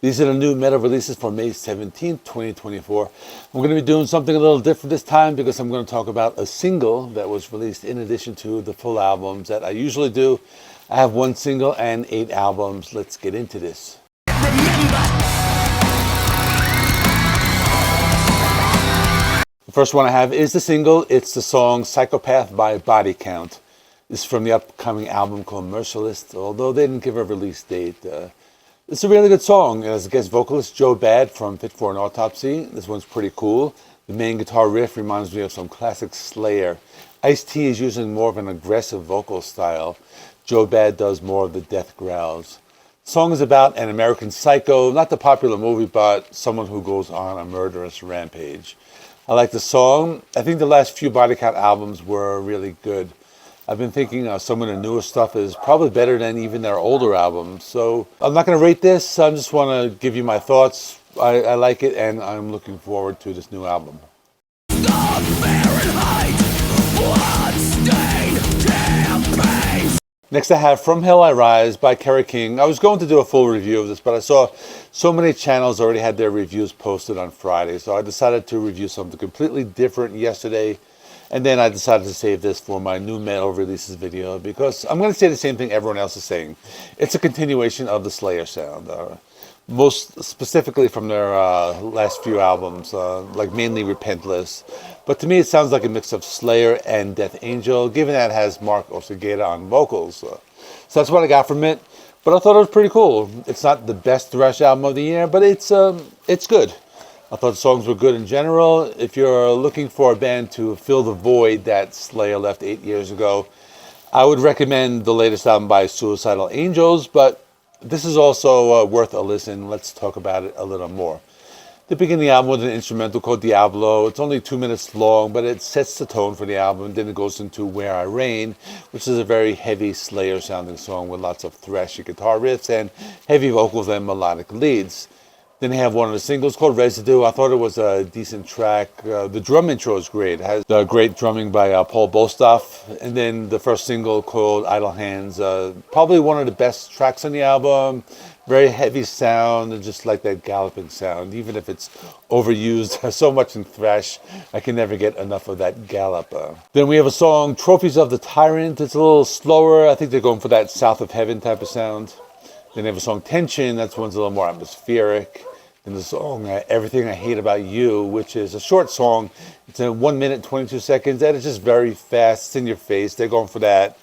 These are the new metal releases for May 17th, 2024. I'm going to be doing something a little different this time because I'm going to talk about a single that was released in addition to the full albums that I usually do. I have one single and 8 albums. Let's get into this. The first one I have is the single. It's the song Psychopath by Body Count. This is from the upcoming album called Merciless, although they didn't give a release date. It's a really good song. It has a guest vocalist, Joe Bad from Fit for an Autopsy. This one's pretty cool. The main guitar riff reminds me of some classic Slayer. Ice-T is using more of an aggressive vocal style. Joe Bad does more of the death growls. The song is about an American psycho, not the popular movie, but someone who goes on a murderous rampage. I like the song. I think the last few Body Count albums were really good. I've been thinking some of the newer stuff is probably better than even their older albums. So I'm not going to rate this. I just want to give you my thoughts. I like it, and I'm looking forward to this new album. Next I have From Hell I Rise by Kerry. I was going to do a full review of this, but I saw so many channels already had their reviews posted on Friday. So I decided to review something completely different yesterday. And then I decided to save this for my new metal releases video because I'm going to say the same thing everyone else is saying. It's a continuation of the Slayer sound, most specifically from their last few albums, like mainly Repentless. But to me, it sounds like a mix of Slayer and Death Angel, given that it has Mark Osageda on vocals. So that's what I got from it. But I thought it was pretty cool. It's not the best thrash album of the year, but it's good. I thought the songs were good in general. If you're looking for a band to fill the void that Slayer left 8 years ago, I would recommend the latest album by Suicidal Angels, but this is also worth a listen. Let's talk about it a little more. They begin the album with an instrumental called Diablo. It's only 2 minutes long, but it sets the tone for the album. Then it goes into Where I Reign, which is a very heavy Slayer-sounding song with lots of thrashy guitar riffs and heavy vocals and melodic leads. Then they have one of the singles called Residue. I thought it was a decent track. The drum intro is great. It has great drumming by Paul Bostoff. And then the first single called Idle Hands. Probably one of the best tracks on the album. Very heavy sound, and just like that galloping sound. Even if it's overused so much in thrash, I can never get enough of that gallop. Then we have a song, Trophies of the Tyrant. It's a little slower. I think they're going for that South of Heaven type of sound. Then they have a song, Tension. That one's a little more atmospheric. And the song, Everything I Hate About You, which is a short song. It's in 1 minute, 22 seconds, and it's just very fast. It's in your face. They're going for that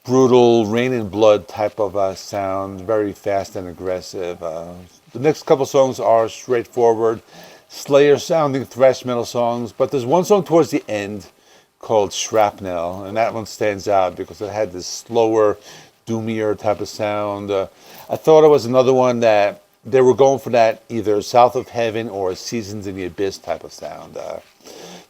brutal, rain and blood type of sound, very fast and aggressive. The next couple songs are straightforward, Slayer-sounding thrash metal songs, but there's one song towards the end called Shrapnel, and that one stands out because it had this slower, doomier type of sound. I thought it was another one that they were going for that either South of Heaven or Seasons in the Abyss type of sound. The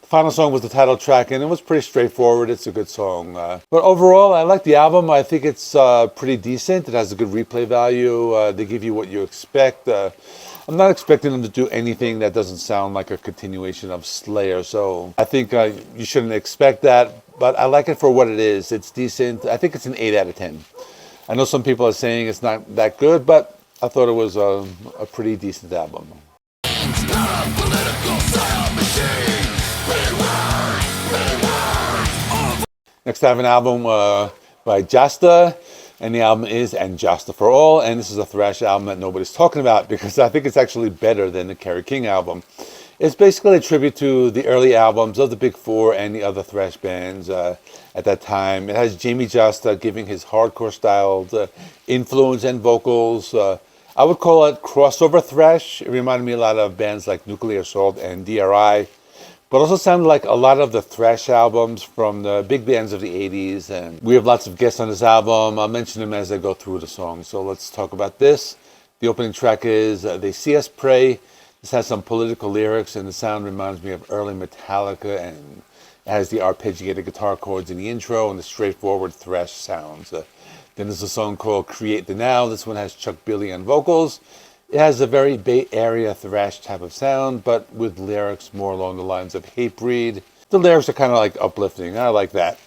final song was the title track, and it was pretty straightforward. It's a good song. But overall, I like the album. I think it's pretty decent. It has a good replay value. They give you what you expect. I'm not expecting them to do anything that doesn't sound like a continuation of Slayer, so I think you shouldn't expect that. But I like it for what it is. It's decent. I think it's an 8 out of 10. I know some people are saying it's not that good, but I thought it was a pretty decent album. Next I have an album by Jasta, and the album is And Jasta for All, and this is a thrash album that nobody's talking about because I think it's actually better than the Kerry album. It's basically a tribute to the early albums of the Big Four and the other thrash bands at that time. It has Jamie Jasta giving his hardcore styled influence and vocals. I would call it crossover thrash. It reminded me a lot of bands like Nuclear Assault and DRI, but also sounded like a lot of the thrash albums from the big bands of the 80s. And we have lots of guests on this album. I'll mention them as I go through the songs. So let's talk about this. The opening track is They See Us Pray. This has some political lyrics, and the sound reminds me of early Metallica, and it has the arpeggiated guitar chords in the intro and the straightforward thrash sounds. Then there's a song called Create the Now. This one has Chuck Billy on vocals. It has a very Bay Area thrash type of sound, but with lyrics more along the lines of Hatebreed. The lyrics are kind of like uplifting. I like that.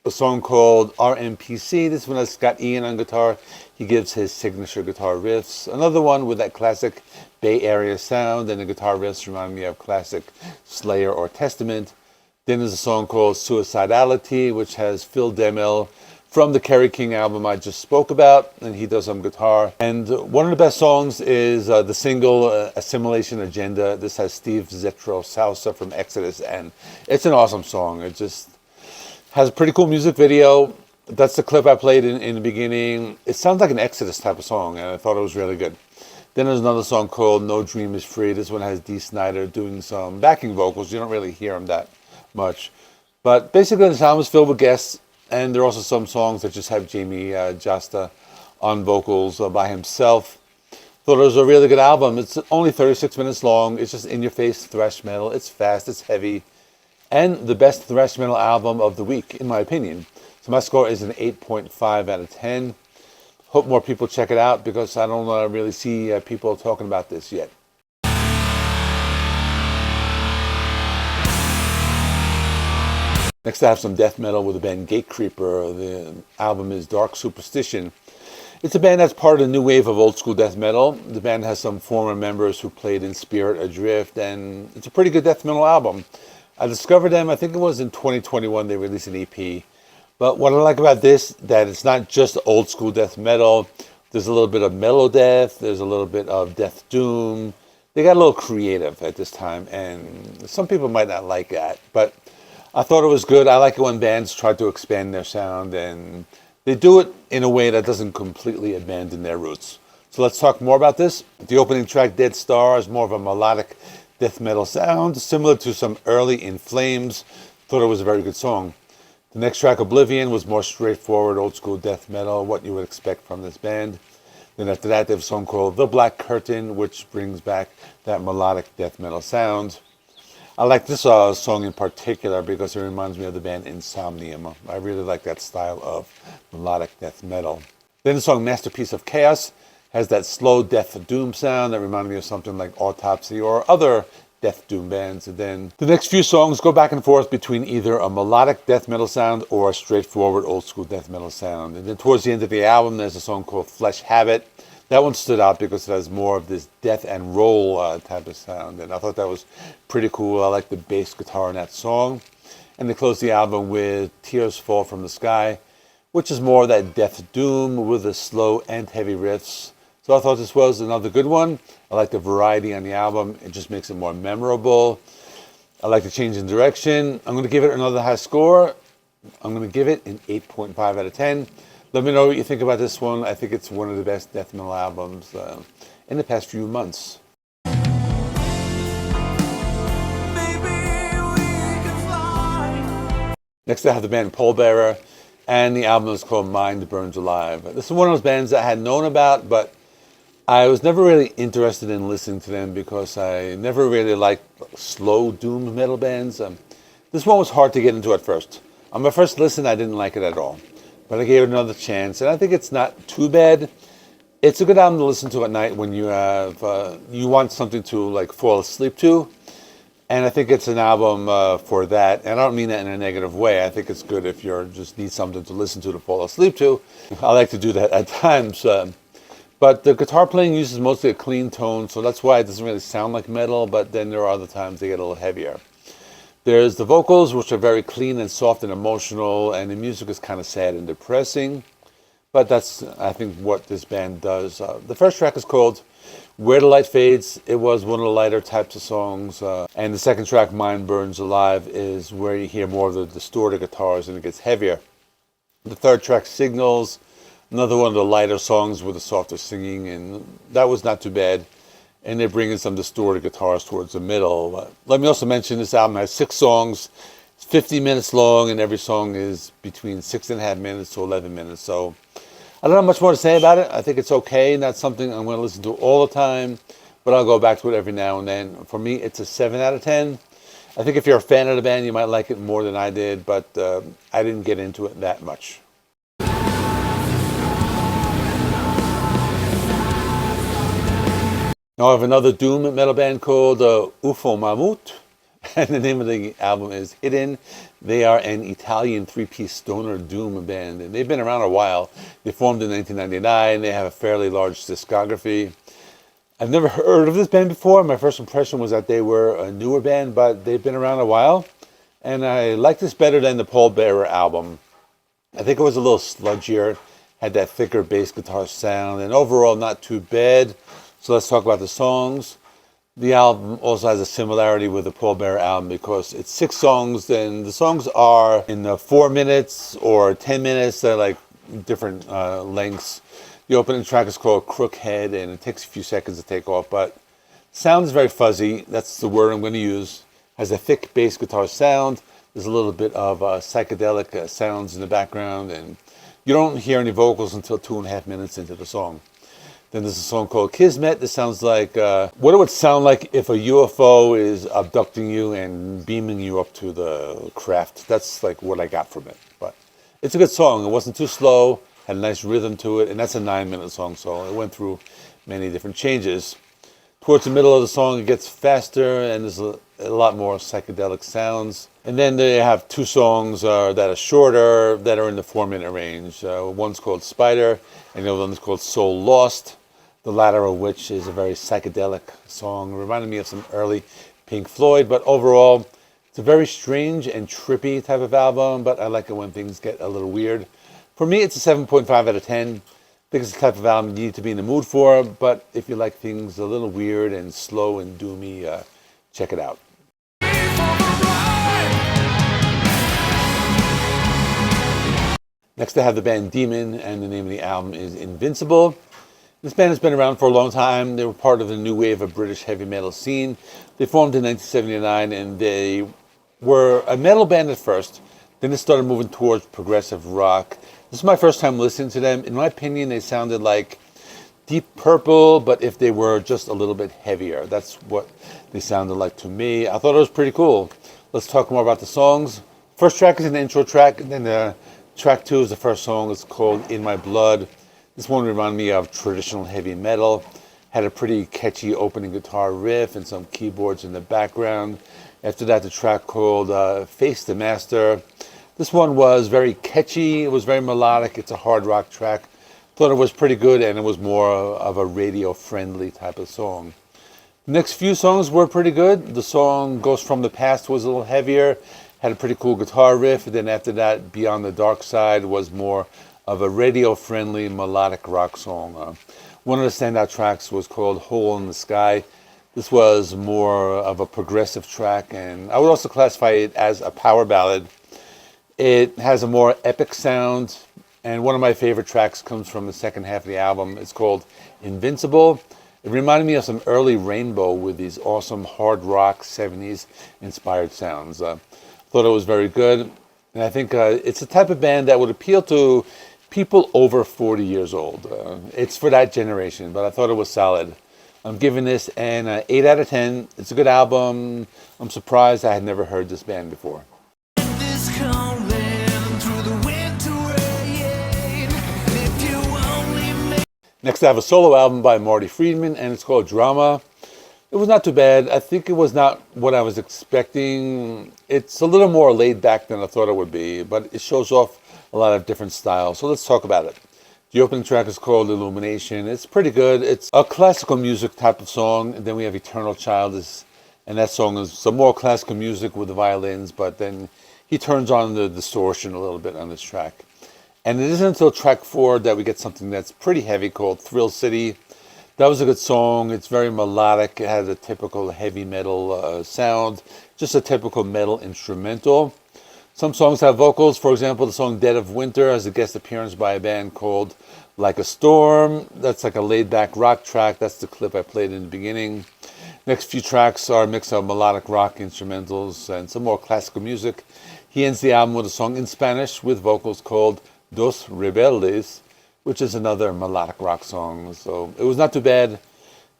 a song called RMPC. This one has got Ian on guitar. He gives his signature guitar riffs. Another one with that classic Bay Area sound, and the guitar riffs remind me of classic Slayer or Testament. Then there's a song called Suicidality, which has Phil Demel from the Kerry King album I just spoke about, and he does some guitar. And one of the best songs is the single Assimilation Agenda. This has Steve Zetro Salsa from Exodus, and it's an awesome song. It just has a pretty cool music video. That's the clip I played in the beginning. It sounds like an Exodus type of song, and I thought it was really good. Then there's another song called No Dream Is Free. This one has Dee Snider doing some backing vocals. You don't really hear him that much. But basically the album is filled with guests, and there are also some songs that just have Jamie Jasta on vocals by himself. Thought it was a really good album. It's only 36 minutes long. It's just in-your-face thrash metal. It's fast, it's heavy, and the best thrash metal album of the week, in my opinion. So my score is an 8.5 out of 10. Hope more people check it out, because I don't really see people talking about this yet. Next I have some death metal with the band Gatecreeper. The album is Dark Superstition. It's a band that's part of the new wave of old school death metal. The band has some former members who played in Spirit Adrift, and it's a pretty good death metal album. I discovered them, I think it was in 2021, they released an EP. But what I like about this, that it's not just old school death metal. There's a little bit of mellow death, there's a little bit of death doom. They got a little creative at this time, and some people might not like that, but I thought it was good. I like it when bands try to expand their sound, and they do it in a way that doesn't completely abandon their roots. So let's talk more about this. The opening track, Dead Star, is more of a melodic death metal sound, similar to some early In Flames. Thought it was a very good song. The next track, Oblivion, was more straightforward, old school death metal, what you would expect from this band. Then after that, they have a song called The Black Curtain, which brings back that melodic death metal sound. I like this song in particular because it reminds me of the band Insomnium. I really like that style of melodic death metal. Then the song Masterpiece of Chaos has that slow death doom sound that reminded me of something like Autopsy or other death doom bands. And then the next few songs go back and forth between either a melodic death metal sound or a straightforward old school death metal sound. And then towards the end of the album, there's a song called Flesh Habit. That one stood out because it has more of this death and roll type of sound, and I thought that was pretty cool. I like the bass guitar in that song. And they close the album with Tears Fall from the Sky, which is more of that death doom with the slow and heavy riffs. So I thought this was another good one. I like the variety on the album. It just makes it more memorable. I like the change in direction. I'm going to give it another high score. I'm going to give it an 8.5 out of 10. Let me know what you think about this one. I think it's one of the best death metal albums in the past few months. Next I have the band Pallbearer, and the album is called Mind Burns Alive. This is one of those bands that I had known about, but I was never really interested in listening to them because I never really liked slow doom metal bands. This one was hard to get into at first. On my first listen, I didn't like it at all. But I gave it another chance, and I think it's not too bad. It's a good album to listen to at night when you have you want something to like fall asleep to, and I think it's an album for that. And I don't mean that in a negative way. I think it's good if you just need something to listen to fall asleep to. I like to do that at times, but the guitar playing uses mostly a clean tone, so that's why it doesn't really sound like metal. But then there are other times they get a little heavier. There's the vocals, which are very clean and soft and emotional, and the music is kind of sad and depressing. But that's, I think, what this band does. The first track is called Where the Light Fades. It was one of the lighter types of songs. And the second track, Mind Burns Alive, is where you hear more of the distorted guitars and it gets heavier. The third track, Signals, another one of the lighter songs with the softer singing, and that was not too bad. And they bring in some distorted guitars towards the middle. Let me also mention this album has 6 songs. It's 50 minutes long, and every song is between 6.5 minutes to 11 minutes. So I don't have much more to say about it. I think it's okay. Not something I'm going to listen to all the time, but I'll go back to it every now and then. For me, it's a 7 out of 10. I think if you're a fan of the band, you might like it more than I did, but I didn't get into it that much. Now I have another doom metal band called Ufomammut. And the name of the album is Hidden. They are an Italian three-piece stoner doom band, and they've been around a while. They formed in 1999. They have a fairly large discography. I've never heard of this band before. My first impression was that they were a newer band, but they've been around a while. And I like this better than the Pallbearer album. I think it was a little sludgier, had that thicker bass guitar sound, and overall not too bad. So let's talk about the songs. The album also has a similarity with the Pallbearer album because it's 6 songs, and the songs are in the 4 minutes or 10 minutes. They're like different lengths. The opening track is called Crookhead, and it takes a few seconds to take off, but sound is very fuzzy. That's the word I'm going to use. Has a thick bass guitar sound. There's a little bit of psychedelic sounds in the background, and you don't hear any vocals until 2.5 minutes into the song. Then there's a song called Kismet. This sounds like what it would sound like if a UFO is abducting you and beaming you up to the craft. That's like what I got from it. But it's a good song. It wasn't too slow, had a nice rhythm to it, and that's a 9-minute song, so it went through many different changes. Towards the middle of the song, it gets faster, and there's a lot more psychedelic sounds. And then they have 2 songs that are shorter, that are in the 4-minute range. One's called Spider, and the other one's called Soul Lost, the latter of which is a very psychedelic song. It reminded me of some early Pink Floyd, but overall, it's a very strange and trippy type of album, but I like it when things get a little weird. For me, it's a 7.5 out of 10. I think it's the type of album you need to be in the mood for, but if you like things a little weird and slow and doomy, check it out. Next I have the band Demon, and the name of the album is Invincible. This band has been around for a long time. They were part of the new wave of British heavy metal scene. They formed in 1979, and they were a metal band at first. Then they started moving towards progressive rock. This is my first time listening to them. In my opinion, they sounded like Deep Purple, but if they were just a little bit heavier. That's what they sounded like to me. I thought it was pretty cool. Let's talk more about the songs. First track is an intro track, and then track 2 is the first song. It's called In My Blood. This one reminded me of traditional heavy metal. Had a pretty catchy opening guitar riff and some keyboards in the background. After that, the track called Face the Master. This one was very catchy. It was very melodic. It's a hard rock track. Thought it was pretty good, and it was more of a radio-friendly type of song. The next few songs were pretty good. The song Ghost from the Past was a little heavier. Had a pretty cool guitar riff. And then after that, Beyond the Dark Side was more of a radio-friendly melodic rock song. One of the standout tracks was called Hole in the Sky. This was more of a progressive track, and I would also classify it as a power ballad. It has a more epic sound, and one of my favorite tracks comes from the second half of the album. It's called Invincible. It reminded me of some early Rainbow with these awesome hard rock 70s inspired sounds. Thought it was very good, and I think it's the type of band that would appeal to people over 40 years old. It's for that generation, but I thought it was solid. I'm giving this an 8 out of 10. It's a good album. I'm surprised I had never heard this band before. Next I have a solo album by Marty Friedman, and it's called Drama. It was not too bad. I think it was not what I was expecting. It's a little more laid back than I thought it would be, but it shows off a lot of different styles. So let's talk about it. The opening track is called Illumination. It's pretty good. It's a classical music type of song. And then we have Eternal Child, and that song is some more classical music with the violins, but then he turns on the distortion a little bit on this track. And it isn't until track 4 that we get something that's pretty heavy called Thrill City. That was a good song. It's very melodic. It has a typical heavy metal sound, just a typical metal instrumental. Some songs have vocals. For example, the song Dead of Winter has a guest appearance by a band called Like a Storm. That's like a laid-back rock track. That's the clip I played in the beginning. Next few tracks are a mix of melodic rock instrumentals and some more classical music. He ends the album with a song in Spanish with vocals called Dos Rebeldes, which is another melodic rock song. So it was not too bad.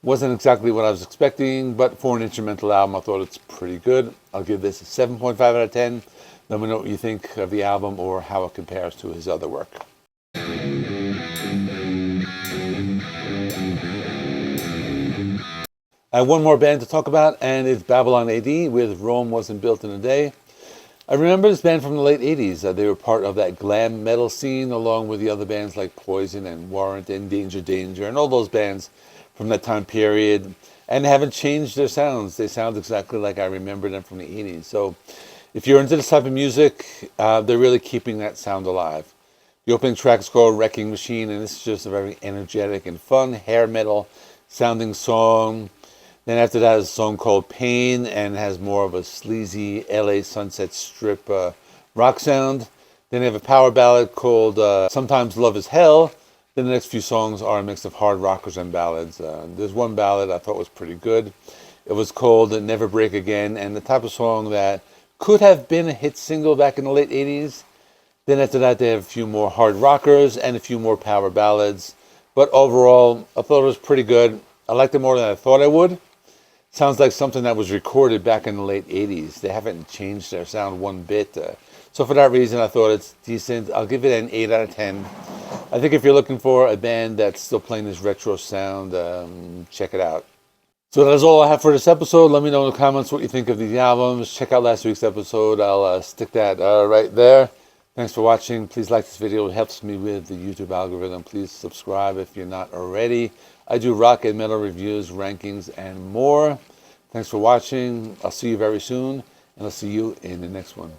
Wasn't exactly what I was expecting, but for an instrumental album, I thought it's pretty good. I'll give this a 7.5 out of 10. Let me know what you think of the album or how it compares to his other work. I have one more band to talk about, and it's Babylon AD with Rome Wasn't Built in a Day. I remember this band from the late 80s. They were part of that glam metal scene, along with the other bands like Poison and Warrant and Danger Danger, and all those bands from that time period, and they haven't changed their sounds. They sound exactly like I remember them from the 80s. So if you're into this type of music, they're really keeping that sound alive. The opening track is called Wrecking Machine, and this is just a very energetic and fun hair metal sounding song. Then after that is a song called Pain, and has more of a sleazy LA Sunset Strip rock sound. Then they have a power ballad called Sometimes Love is Hell. Then the next few songs are a mix of hard rockers and ballads. There's one ballad I thought was pretty good. It was called Never Break Again, and the type of song that could have been a hit single back in the late 80s. Then after that, they have a few more hard rockers and a few more power ballads. But overall, I thought it was pretty good. I liked it more than I thought I would. Sounds like something that was recorded back in the late 80s. They haven't changed their sound one bit. So for that reason, I thought it's decent. I'll give it an 8 out of 10. I think if you're looking for a band that's still playing this retro sound, check it out. So that's all I have for this episode. Let me know in the comments what you think of these albums. Check out last week's episode. I'll stick that right there. Thanks for watching. Please like this video. It helps me with the YouTube algorithm. Please subscribe if you're not already. I do rock and metal reviews, rankings, and more. Thanks for watching. I'll see you very soon, and I'll see you in the next one.